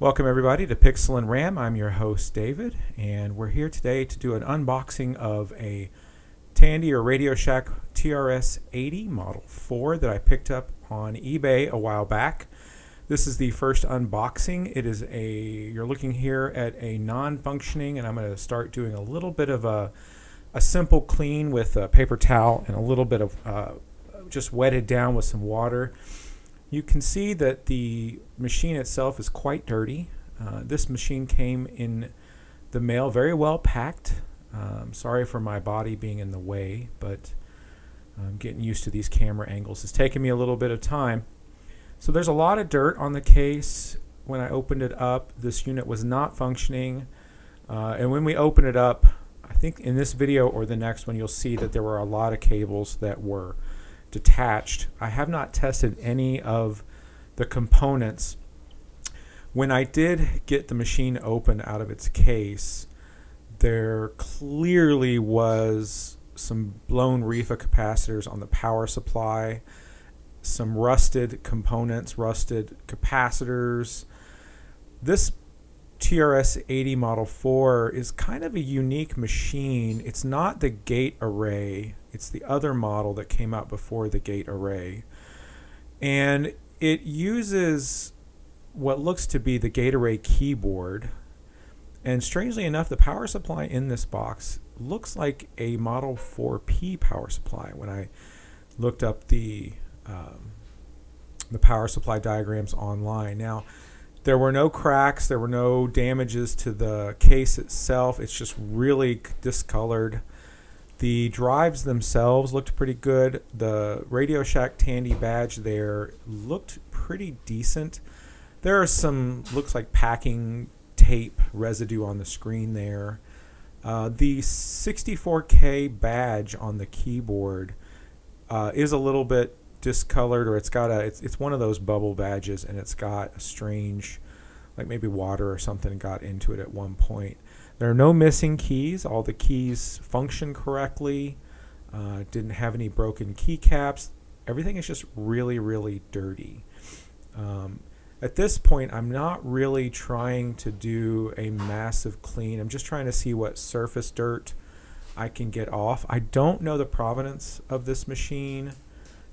Welcome everybody to Pixel and RAM. I'm your host David, and we're here today to do an unboxing of a Tandy or Radio Shack TRS-80 Model 4 that I picked up on eBay a while back. This is the first unboxing. You're looking here at a non-functioning, and I'm going to start doing a little bit of a simple clean with a paper towel and a little bit of just wetted down with some water. You can see that the machine itself is quite dirty. This machine came in the mail very well packed. Sorry for my body being in the way, but I'm getting used to these camera angles. It's taken me a little bit of time. So there's a lot of dirt on the case. When I opened it up, this unit was not functioning. And when we open it up, I think in this video or the next one, you'll see that there were a lot of cables that were detached. I have not tested any of the components. When I did get the machine open out of its case, there clearly was some blown reefer capacitors on the power supply, some rusted components, rusted capacitors. This TRS-80 Model 4 is kind of a unique machine. It's not the gate array. It's the other model that came out before the gate array. And it uses what looks to be the gate array keyboard. And strangely enough, the power supply in this box looks like a Model 4P power supply. When I looked up the power supply diagrams online. Now, there were no cracks, there were no damages to the case itself. It's just really discolored. The drives themselves looked pretty good. The Radio Shack Tandy badge there looked pretty decent. There are some, looks like packing tape residue on the screen there. The 64K badge on the keyboard is a little bit discolored, or it's one of those bubble badges, and it's got a strange, like maybe water or something got into it at one point. There are no missing keys. All the keys function correctly. Didn't have any broken keycaps. Everything is just really, really dirty. At this point, I'm not really trying to do a massive clean. I'm just trying to see what surface dirt I can get off. I don't know the provenance of this machine.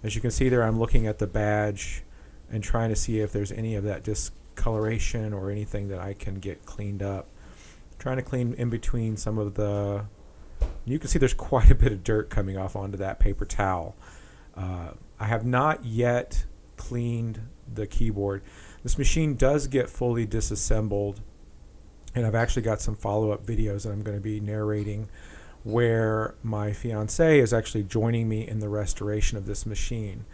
As you can see there, I'm looking at the badge and trying to see if there's any of that discoloration or anything that I can get cleaned up. I'm trying to clean in between some of the... You can see there's quite a bit of dirt coming off onto that paper towel. I have not yet cleaned the keyboard. This machine does get fully disassembled, and I've actually got some follow-up videos that I'm going to be narrating where my fiance is actually joining me in the restoration of this machine.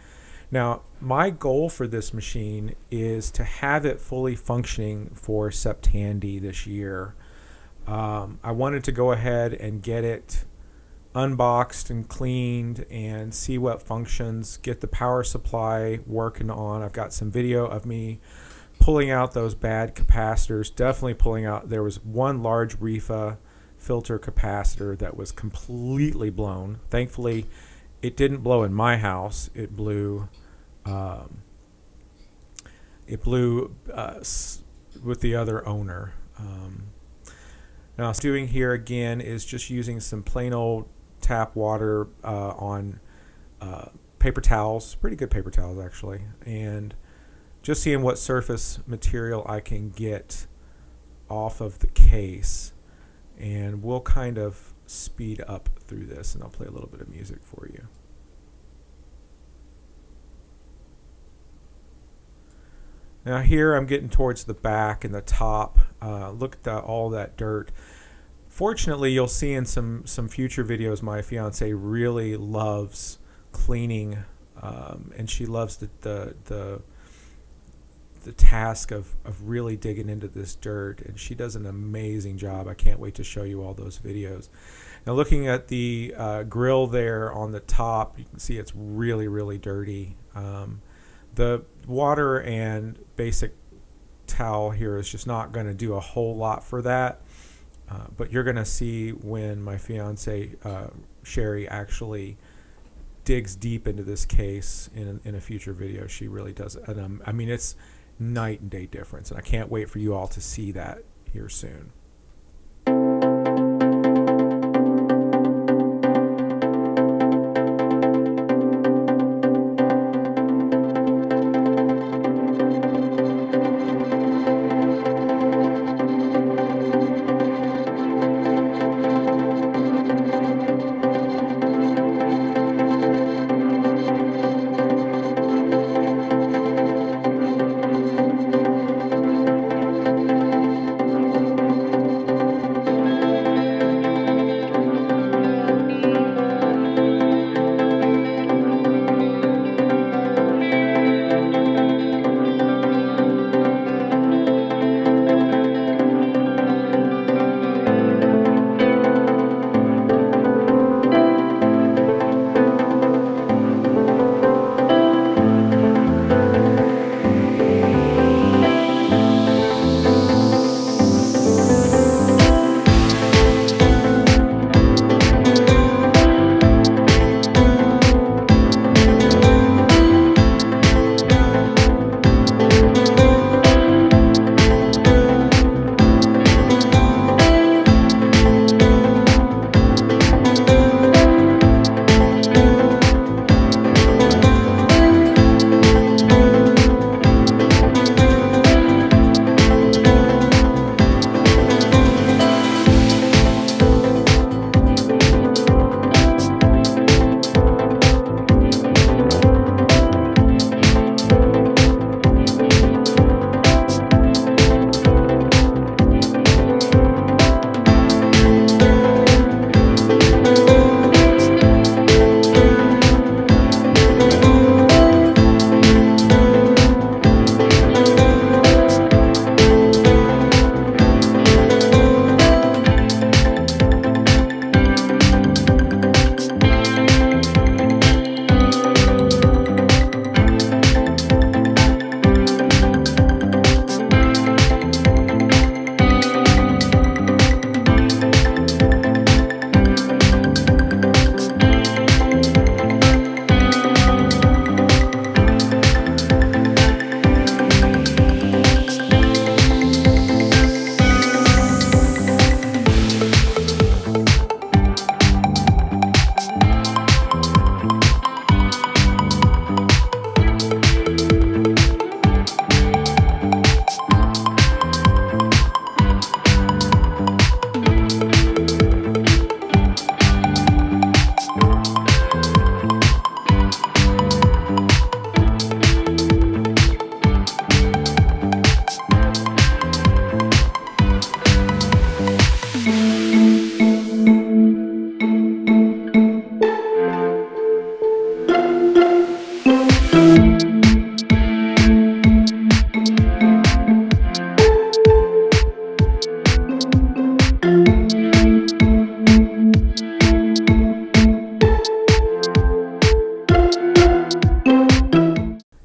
Now, my goal for this machine is to have it fully functioning for SepTandy this year. I wanted to go ahead and get it unboxed and cleaned and see what functions, get the power supply working on. I've got some video of me pulling out those bad capacitors, definitely pulling out. There was one large reefer filter capacitor that was completely blown. Thankfully, it didn't blow in my house. It blew with the other owner. Now, what I'm doing here again is just using some plain old tap water on paper towels, pretty good paper towels actually, and just seeing what surface material I can get off of the case. And we'll kind of speed up through this, and I'll play a little bit of music for you. Now here I'm getting towards the back and the top. Look at all that dirt. Fortunately, you'll see in some future videos my fiance really loves cleaning, and she loves the task of really digging into this dirt, and she does an amazing job. I can't wait to show you all those videos. Now, looking at the grill there on the top, you can see it's really, really dirty. The water and basic towel here is just not going to do a whole lot for that, but you're going to see when my fiance Sherry actually digs deep into this case in a future video. She really does it, and I mean, it's night and day difference, and I can't wait for you all to see that here soon.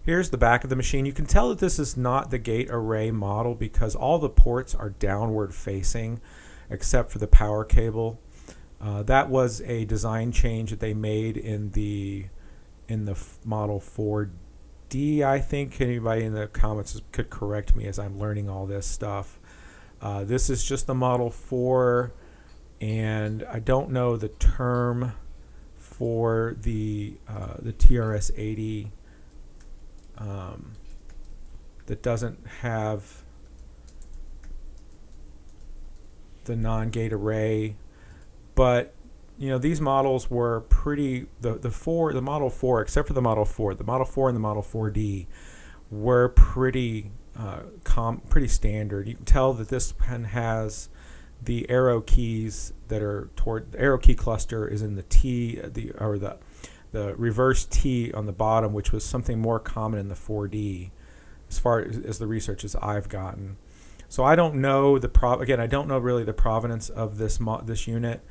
Here's the back of the machine. You can tell that this is not the gate array model because all the ports are downward facing except for the power cable. That was a design change that they made in the Model 4D, I think. Anybody in the comments could correct me as I'm learning all this stuff. This is just the Model 4, and I don't know the term for the TRS-80 that doesn't have the non-gate array, but you know, these models were pretty, the Model 4, except for the Model 4 and the Model 4D were pretty pretty standard. You can tell that this pen has the arrow keys that are toward the arrow key cluster is in the T, the reverse T on the bottom, which was something more common in the 4D as far as the research as I've gotten. So I don't know I don't know really the provenance of this unit.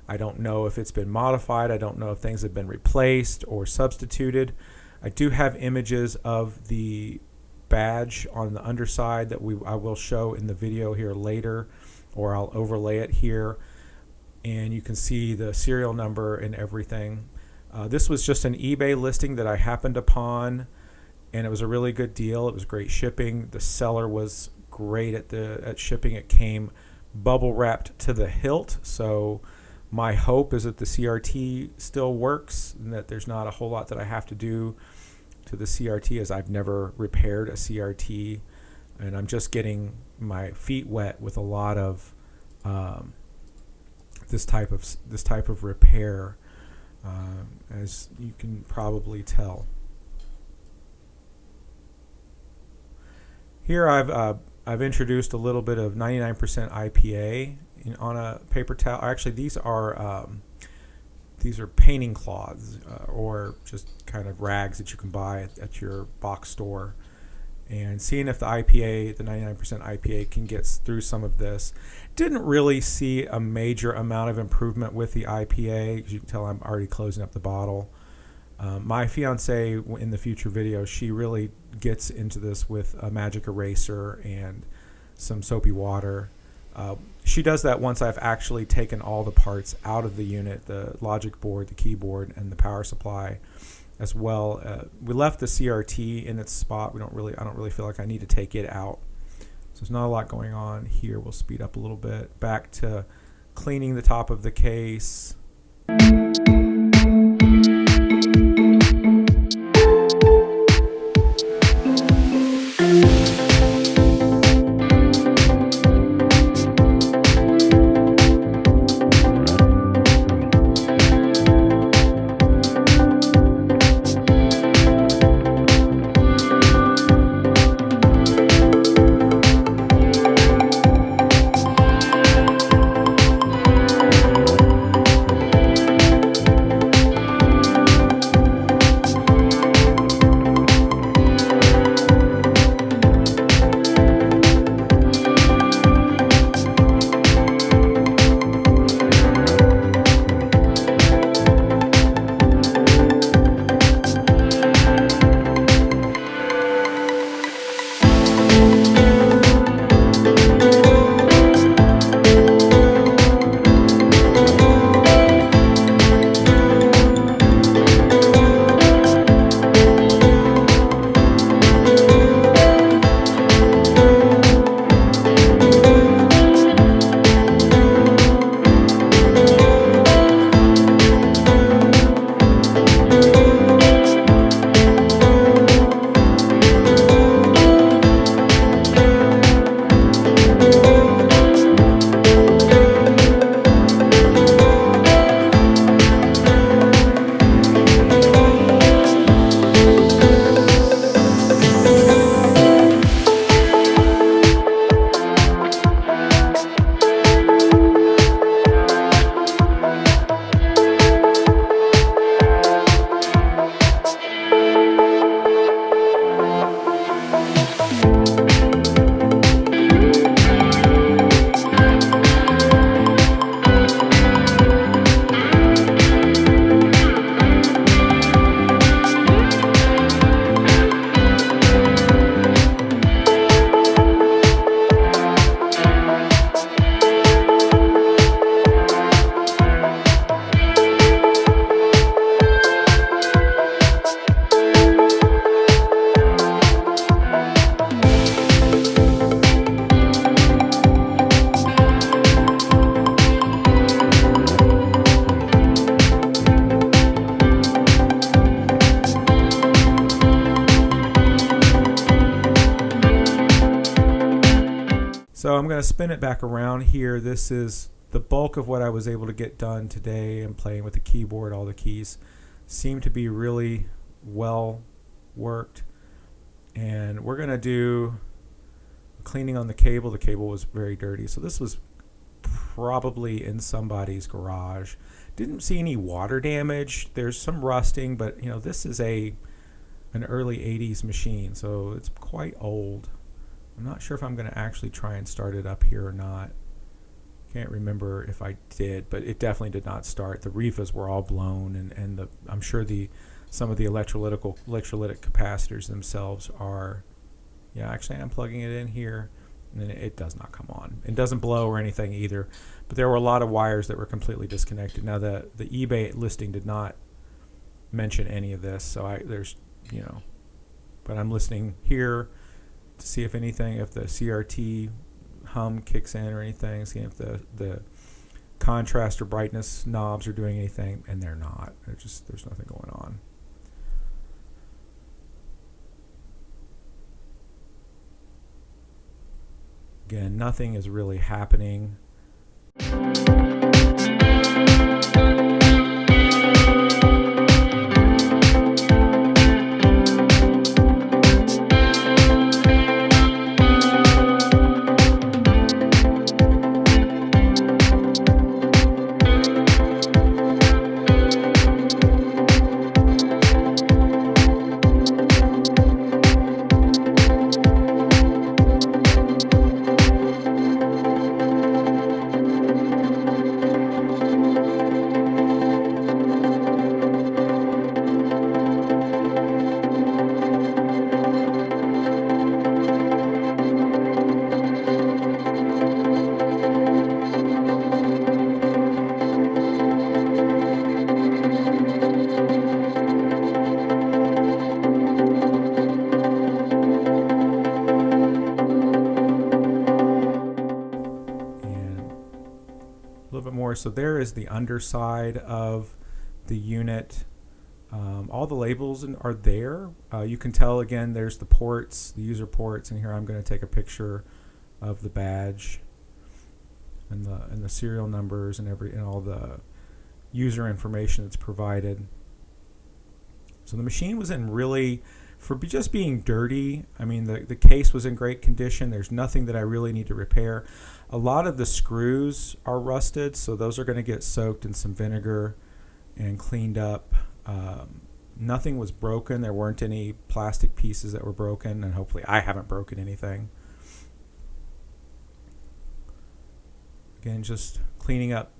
I don't know if it's been modified. I don't know if things have been replaced or substituted. I do have images of the badge on the underside that I will show in the video here later, or I'll overlay it here, and you can see the serial number and everything. This was just an eBay listing that I happened upon, and it was a really good deal. It was great shipping. The seller was great at shipping. It came bubble wrapped to the hilt, so my hope is that the CRT still works and that there's not a whole lot that I have to do to the CRT, as I've never repaired a CRT, and I'm just getting my feet wet with a lot of this type of repair, as you can probably tell. Here I've introduced a little bit of 99% IPA on a paper towel. Actually, these are painting cloths or just kind of rags that you can buy at your box store. And seeing if the 99% IPA can get through some of this. Didn't really see a major amount of improvement with the IPA. As you can tell, I'm already closing up the bottle. My fiance, in the future videos, she really gets into this with a magic eraser and some soapy water. She does that once I've actually taken all the parts out of the unit, the logic board, the keyboard, and the power supply as well. We left the CRT in its spot. I don't really feel like I need to take it out. So there's not a lot going on here. We'll speed up a little bit. Back to cleaning the top of the case. So I'm going to spin it back around here. This is the bulk of what I was able to get done today. I'm playing with the keyboard. All the keys seem to be really well worked. And we're going to do cleaning on the cable. The cable was very dirty. So this was probably in somebody's garage. Didn't see any water damage. There's some rusting, but you know, this is an early 80s machine, so it's quite old. I'm not sure if I'm going to actually try and start it up here or not. Can't remember if I did, but it definitely did not start. The reefas were all blown, and I'm sure some of the electrolytic capacitors themselves are. Yeah, actually I'm plugging it in here, and it does not come on. It doesn't blow or anything either, but there were a lot of wires that were completely disconnected. Now the eBay listing did not mention any of this, so there's, you know, but I'm listening here to see if anything, if the CRT hum kicks in or anything, seeing if the contrast or brightness knobs are doing anything, and they're not. There's nothing going on. Again, nothing is really happening. A little bit more. So there is the underside of the unit. All the labels are there. You can tell, again, there's the ports, the user ports, and here I'm going to take a picture of the badge and the serial numbers and all the user information that's provided. So the machine was in really, for just being dirty, I mean, the case was in great condition. There's nothing that I really need to repair. A lot of the screws are rusted, so those are going to get soaked in some vinegar and cleaned up. Nothing was broken. There weren't any plastic pieces that were broken, and hopefully I haven't broken anything. Again, just cleaning up.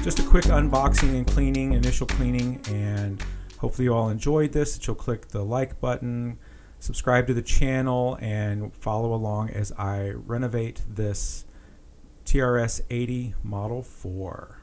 Just a quick unboxing and cleaning, initial cleaning, and hopefully you all enjoyed this. That you'll click the like button, subscribe to the channel, and follow along as I renovate this TRS-80 Model 4.